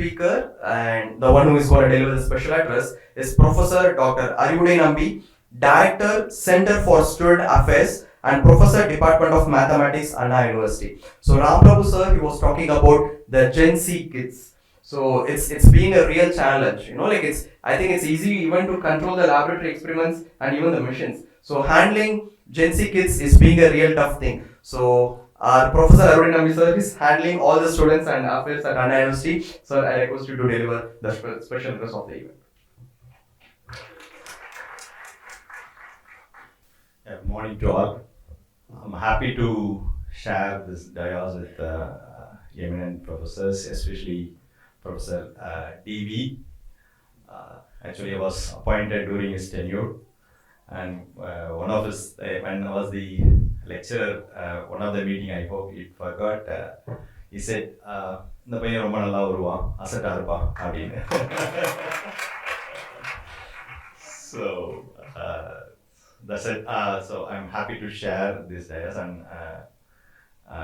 speaker and the one who is going to deliver the special address is Professor Dr. Arivudai Nambi, Director, Center for Student Affairs and Professor, Department of Mathematics, Anna University. So Ram Prabhu sir, he was talking about the Gen Z kids. So it's being a real challenge, like I think it's easy even to control the laboratory experiments and even the machines. So handling Gen Z kids is being a real tough thing. So our Professor Arvind Nambi sir is handling all the students and affairs at Anna University. Sir, I request you to deliver the special address of the event. Good morning to all. I'm happy to share this dais with eminent professors, especially Professor DV. Actually, I was appointed during his tenure, and one of his, when I was the lecturer, one of the meeting, I hope he forgot, he said, இந்த பையன் ரொம்ப நல்லா வருவான், அசட்டா இருப்பான் அப்படின்னு. So that's it. So I'm happy to share this dais, and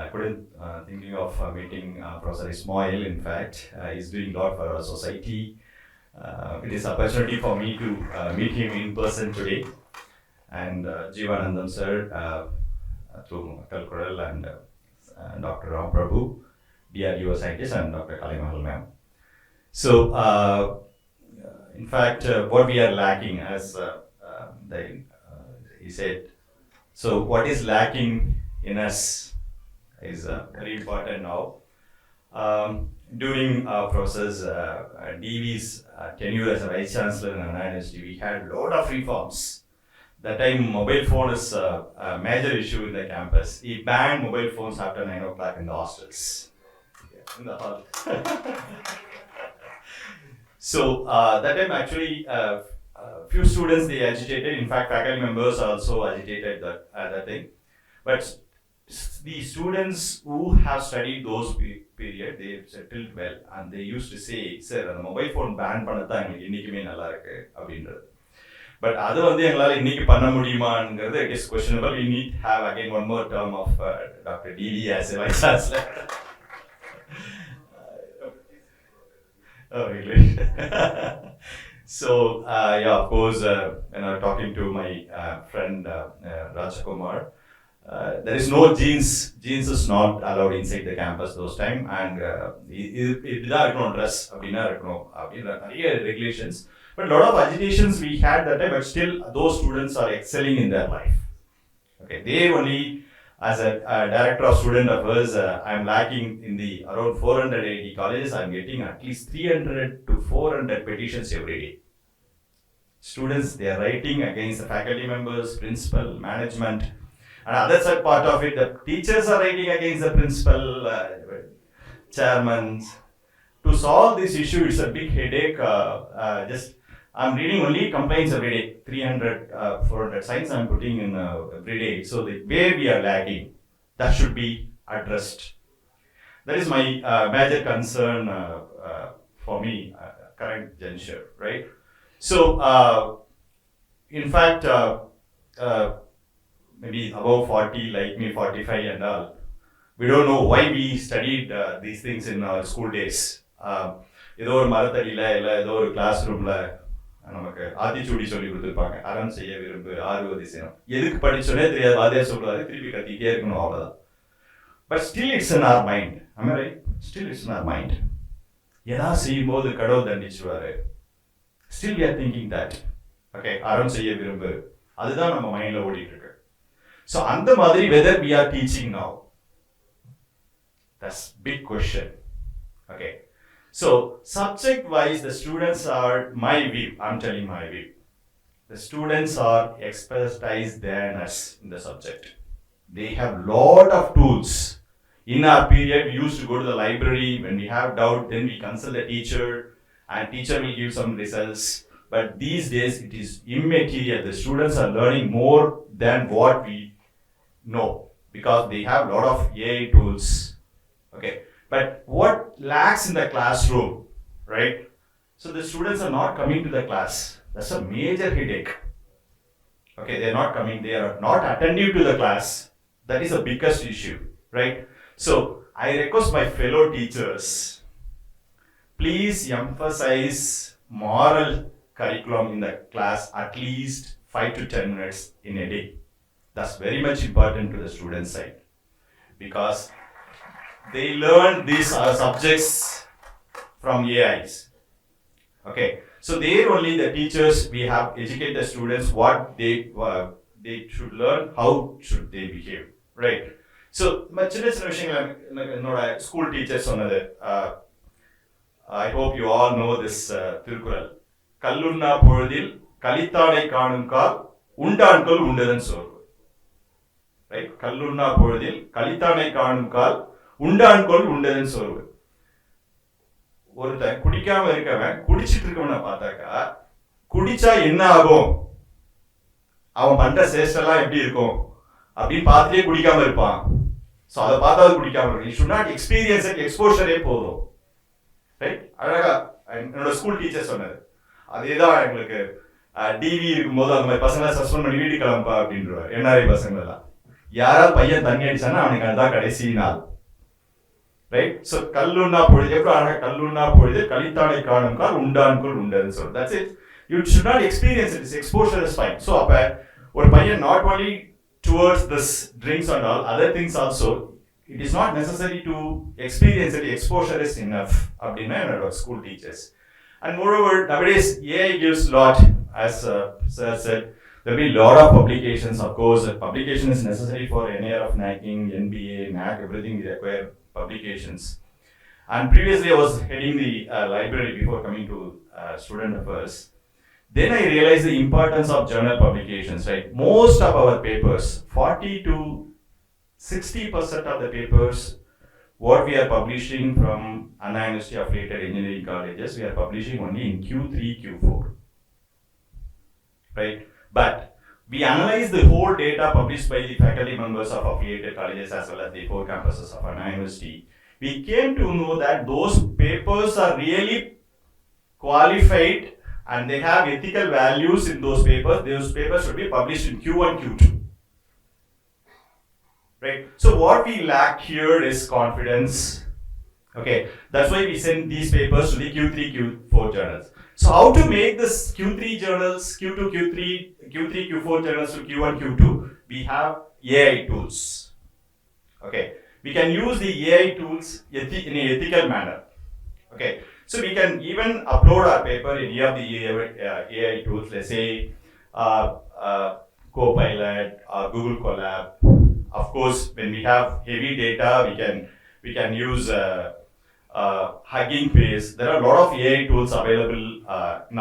I couldn't thinking of meeting Professor Ismail. In fact, he's doing a lot for our society. It is an opportunity for me to meet him in person today. And Jeevanandam sir, through MAKKALKURAL, and Dr. Ram Prabhu, DRDO scientist, and Dr. 𝐏𝐫𝐤𝐵𝐚 ma'am. So, in fact, what we are lacking, as he said, so what is lacking in us is very important now. During our process, DV's tenure as a Vice Chancellor in Anna University, we had a lot of reforms. That time, mobile phone is a major issue in the campus. He banned mobile phones after 9 o'clock in the hostels. In the hall. So, that time actually, few students, they agitated. In fact, faculty members also agitated that thing. But the students who have studied those period, they settled well, and they used to say, sir, the mobile phone ban பண்ணதான் எங்களுக்கு இன்னைக்குமே நல்லா இருக்கு அப்படின்றது. But அது வந்து எங்களால இன்னைக்கு பண்ண முடியுமாங்கிறது it is questionable. We need to have again one more term of Dr. DV as a Vice Chancellor. Oh, really? So, yeah, of course, when I was talking to my friend Rajakumar, there is no jeans. Jeans is not allowed inside the campus those time, and it no dress, regulations. But a lot of agitations we had that time, but still those students are excelling in their life. Okay, they only, as a director of student affairs, I'm lacking in the around 480 colleges. I'm getting at least 300 to 400 petitions every day. Students, they are writing against the faculty members, principal, management. And other side part of it, the teachers are writing against the principal, chairman. To solve this issue, it's a big headache. I'm reading only complaints every day, 300, 400 signs I'm putting in every day. So where we are lagging, that should be addressed. That is my major concern for me, current juncture, right? So, in fact, maybe above 40, like me, 45 and all, we don't know why we studied these things in our school days. ஏதோ ஒரு மரத்தடியில் இல்லை ஏதோ ஒரு class ரூமில் நமக்கு ஆத்திச்சூடி சொல்லி கொடுத்துருப்பாங்க, அறம் செய்ய விரும்பு ஆறுவது செய்யணும். எதுக்கு படிச்சோன்னே தெரியாது, வாத்தியார் சொல்றாரு, திருப்பி கத்திக்கிட்டே இருக்கணும், அவ்வளோதான். But still it's in our mind. ஆமா right? Still it's in our mind. ஏதாவது செய்யும்போது கடவுள் தண்டிச்சுவாரு. Still we are thinking that. Okay, அறம் செய்ய விரும்பு, அதுதான் நம்ம மைண்டில் ஓடிட்டு இருக்கு. ஸோ அந்த மாதிரி whether we are teaching now, that's big question. Okay, so subject wise, the students are, my view, I'm telling my view, the students are expertise than us in the subject. They have lot of tools. In our period, we used to go to the library. When we have doubt, then we consult the teacher, and teacher will give some results. But these days, it is immaterial. The students are learning more than what we know, because they have lot of AI tools. Okay. But what lacks in the classroom, right? So the students are not coming to the class. That's a major headache. Okay, they are not coming, they are not attentive to the class. That is the biggest issue, right? So I request my fellow teachers, please emphasize moral curriculum in the class at least 5 to 10 minutes in a day. That's very much important to the student side because they learn these subjects from AIs. Okay, so there only the teachers, we have educate the students what they should learn, how should they behave, right? So சின்ன சின்ன விஷயங்கள் என்னோட school teacher சொன்னது. I hope you all know this Thirukkural. கல்லுண்ணா பொழுதில் கலித்தானை காணும் கால் உண்டான்கொள் உண்டதன் சோர்வு. Right? கல்லுண்ணா பொழுதில் கலித்தானை காணும் கால் உண்டான்கொள் உண்டதன் சோர்வு. ஒருத்தன் குடிக்காம இருக்கவன் குடிச்சிட்டு இருக்கவனை பார்த்தாக்கா குடிச்சா என்ன ஆகும், அவன் பண்ற சேஷ்டெல்லாம் எப்படி இருக்கும் அப்படின்னு பார்த்துட்டே குடிக்காம இருப்பான். ஸோ அதை பார்த்தாவது குடிக்காம இருக்கும். You should not experience it, எக்ஸ்போஷரே போதும். ரைட்? அழகா என்னோட ஸ்கூல் டீச்சர் சொன்னது அதேதான். எங்களுக்கு டிவி இருக்கும்போது அந்த மாதிரி பசங்களை சஸ்பெண்ட் பண்ணி வீட்டுக்கு கிளம்பா அப்படின்றார். என்ஆர்ஐ பசங்க எல்லாம் யாராவது பையன் தண்ணி அடிச்சானா அவனுக்கு அதுதான் கடைசி நாள். ரைட்? ஸோ கல்லுண்ணா பொழுது எவ்வளோ அழகா கல்லுண்ணா பொழுது கலித்தானை காணும் கால் உண்டான்குள் உண்டதுன்னு சொல்றது. That's it. You should not experience it, is exposure is fine. So அப்போ ஒரு பையன் not only towards this drinks and all other things also, it is not necessary to experience it, exposure is enough அப்படின்னா என்னோட school teachers. And moreover nowadays AI gives lot, as sir said, there will be lot of publications. Of course publication is necessary for any year of NACking, NBA, NAC, everything we require publications. And previously I was heading the library before coming to student affairs. Then I realized the importance of journal publications, right? Most of our papers, 40 to 60% of the papers, what we are publishing from Anna University affiliated engineering colleges, we are publishing only in Q3, Q4, right? But we analyze the whole data published by the faculty members of affiliated colleges as well as the 4 campuses of Anna University. We came to know that those papers are really qualified and they have ethical values in those papers. Those papers should be published in Q1, Q2. Right? So what we lack here is confidence. Okay, that's why we send these papers to the Q3, Q4 journals. So how to make this Q3 journals, Q2, Q3, Q4 journals to Q1, Q2? We have AI tools. Okay, we can use the AI tools in an ethical manner. Okay. So we can even upload our paper in any of the AI tools, let's say Copilot, Google Colab. Of course, when we have heavy data, we can use Hugging Face. There are a lot of AI tools available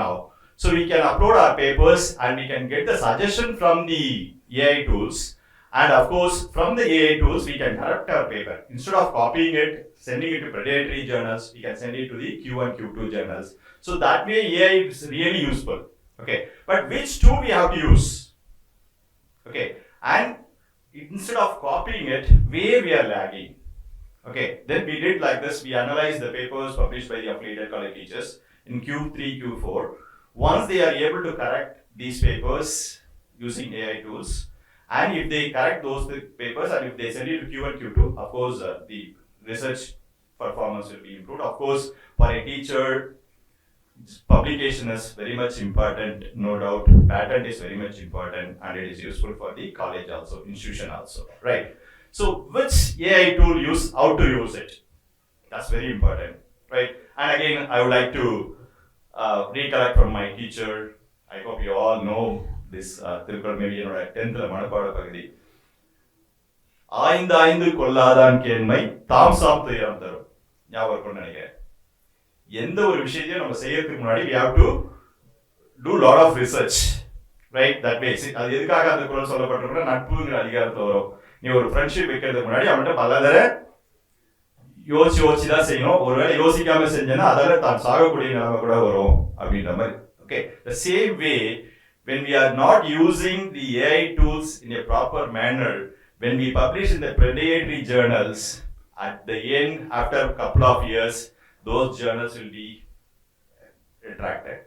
now. So we can upload our papers and we can get the suggestion from the AI tools. And of course, from the AI tools, we can correct our paper. Instead of copying it, sending it to predatory journals, we can send it to the Q1, Q2 journals. So that way, AI is really useful. Okay, but which tool we have to use? Okay, and instead of copying it, where we are lagging. Okay, then we did like this. We analyzed the papers published by the affiliated college teachers in Q3, Q4. Once they are able to correct these papers using AI tools, and if they correct those papers and if they send it to Q1, Q2, of course, the research performance will be improved. Of course, for a teacher, publication is very much important, no doubt. Patent is very much important and it is useful for the college also, institution also, right? So, which AI tool use, how to use it? That's very important, right? And again, I would like to recollect from my teacher. I hope you all know this Thirukkural maybe என்னோட 10th மனப்பாட பகுதி. ஆய்ந்து கொள்ளாதான் கேண்மை தாம் சாம் துயரம் தரும். ஞாபகம் இருக்கும்னு நினைக்கிறேன். எந்த ஒரு விஷயத்தையும் நம்ம செய்யறதுக்கு முன்னாடி we have to do lot of research, right? That way. அது எதுக்காக அந்த குறள் சொல்லப்பட்டிருக்குன்னா நட்புங்கிற அதிகாரத்துல வரும். நீ ஒரு ஃப்ரெண்ட்ஷிப் வைக்கிறதுக்கு முன்னாடி அவன்கிட்ட பல தடவை யோசிச்சு தான் செய்யணும். ஒருவேளை யோசிக்காம செஞ்சேன்னா அதால தான் சாகக்கூடிய நிலைமை கூட வரும் அப்படின்ற மாதிரி. Okay, the same way, when we are not using the AI tools in a proper manner, when we publish in the predatory journals, at the end, after a couple of years, those journals will be retracted.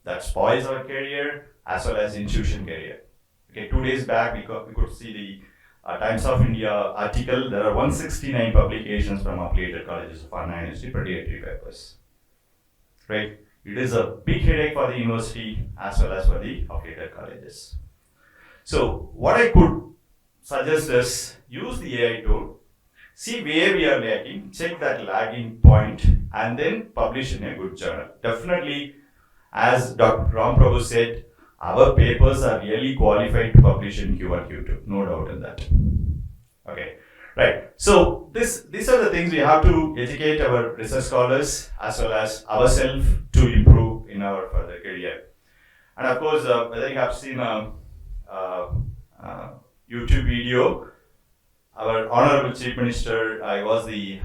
That spoils our career as well as institution career. Okay, 2 days back, we could see the Times of India article. There are 169 publications from affiliated colleges of Anna University predatory papers. right? It is a big headache for the university as well as for the affiliated colleges. So what I could suggest is use the AI tool, see where we are lagging, check that lagging point, and then publish in a good journal. Definitely, as Dr. Ram Prabhu said, our papers are really qualified to publish in Q1, Q2. No doubt in that. Okay, right. So these are the things we have to educate our research scholars as well as ourselves to improve in our further career. And of course, whether you have seen a YouTube video, our Honorable Chief Minister, I was the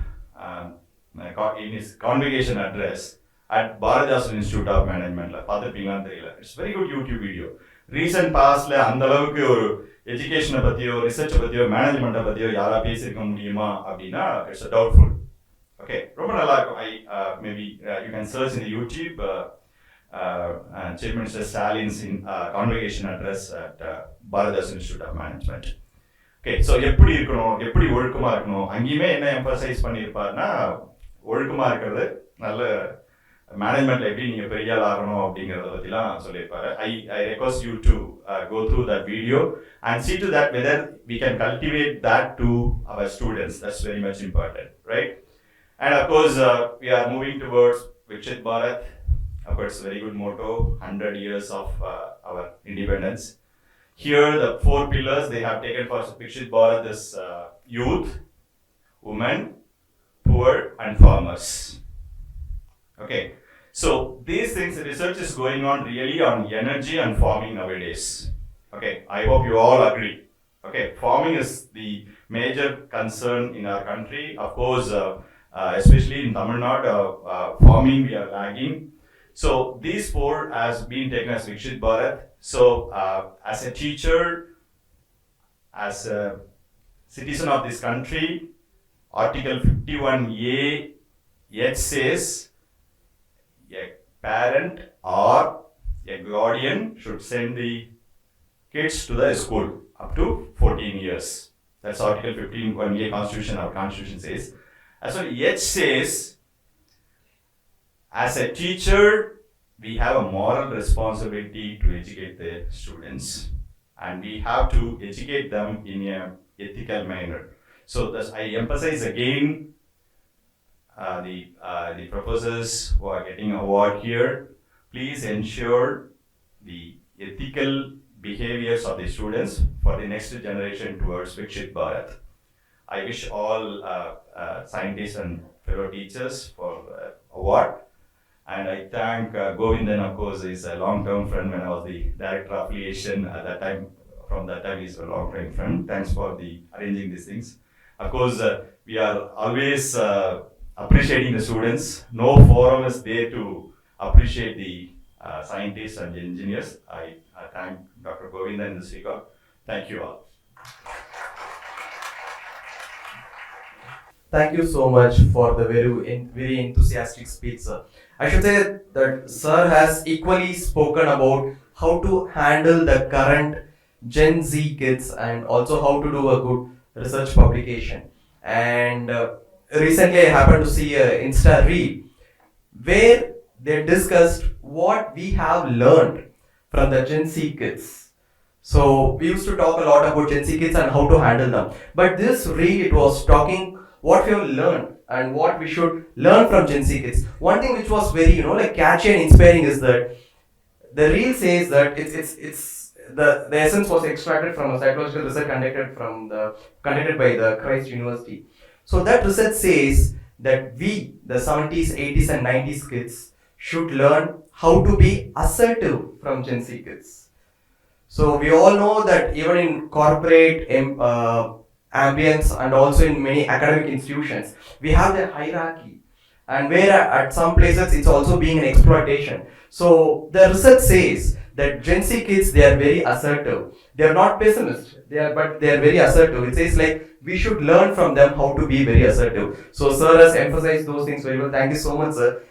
in his convocation address at Bharatdasan Institute of Management. It's very good YouTube video. Recent past, education, research, management, it's a doubtful. Okay, maybe you can search in the YouTube Chief Minister Stalin's convocation address at Bharatdasan Institute of Management. Okay, so எப்படி இருக்கணும், எப்படி ஒழுக்கமா இருக்கணும், அங்கேயுமே என்ன emphasise பண்ணியிருப்பாருன்னா ஒழுக்கமா இருக்கிறது, நல்ல மேனேஜ்மெண்ட்ல எப்படி நீங்க பெரிய ஆள் ஆகணும் அப்படிங்கறத பத்திலாம் சொல்லியிருப்பாரு. I request you to go through that video and see to that whether we can cultivate that to our students. That's very much important, right? And of course, we are moving towards Viksit Bharat. Of course, very good motto, 100 years of our independence. Here, the 4 pillars they have taken for Viksit Bharat is youth, women, poor, and farmers. Okay, so these things, research is going on really on energy and farming nowadays. Okay, I hope you all agree. Okay, farming is the major concern in our country. Of course, especially in Tamil Nadu, farming we are lagging. So these 4 has been taken as Viksit Bharat. So as a teacher, as a citizen of this country, Article 51A yet says a parent or a guardian should send the kids to the school up to 14 years. That's Article 51A Constitution, our Constitution says. As well, yet says, as a teacher, we have a moral responsibility to educate the students, and we have to educate them in an ethical manner. So thus I emphasize again the professors who are getting award here, please ensure the ethical behaviors of the students for the next generation towards Viksit Bharat. I wish all scientists and fellow teachers for award. And I thank Govindan, of course, is a long-term friend when I was the director of affiliation at that time. From that time, he's a long-term friend. Thanks for arranging these things. Of course, we are always appreciating the students. No forum is there to appreciate the scientists and the engineers. I thank Dr. Govindan in this regard. Thank you all. Thank you so much for the very enthusiastic speech, sir. I should say that sir has equally spoken about how to handle the current Gen Z kids and also how to do a good research publication. And recently I happened to see an Insta reel where they discussed what we have learned from the Gen Z kids. So we used to talk a lot about Gen Z kids and how to handle them. But this reel, it was talking what we have learned and what we should learn from Gen Z kids. One thing which was very, catchy and inspiring is that the reel says that it's the essence was extracted from a psychological research conducted by the Christ University. So that research says that we, the 70s, 80s and 90s kids, should learn how to be assertive from Gen Z kids. So we all know that even in corporate ambience and also in many academic institutions, we have the hierarchy, and where at some places it's also being an exploitation. So the research says that Gen Z kids, they are very assertive. They are not pessimist, but they are very assertive. It says like we should learn from them how to be very assertive. So sir has emphasized those things very well. Thank you so much, sir.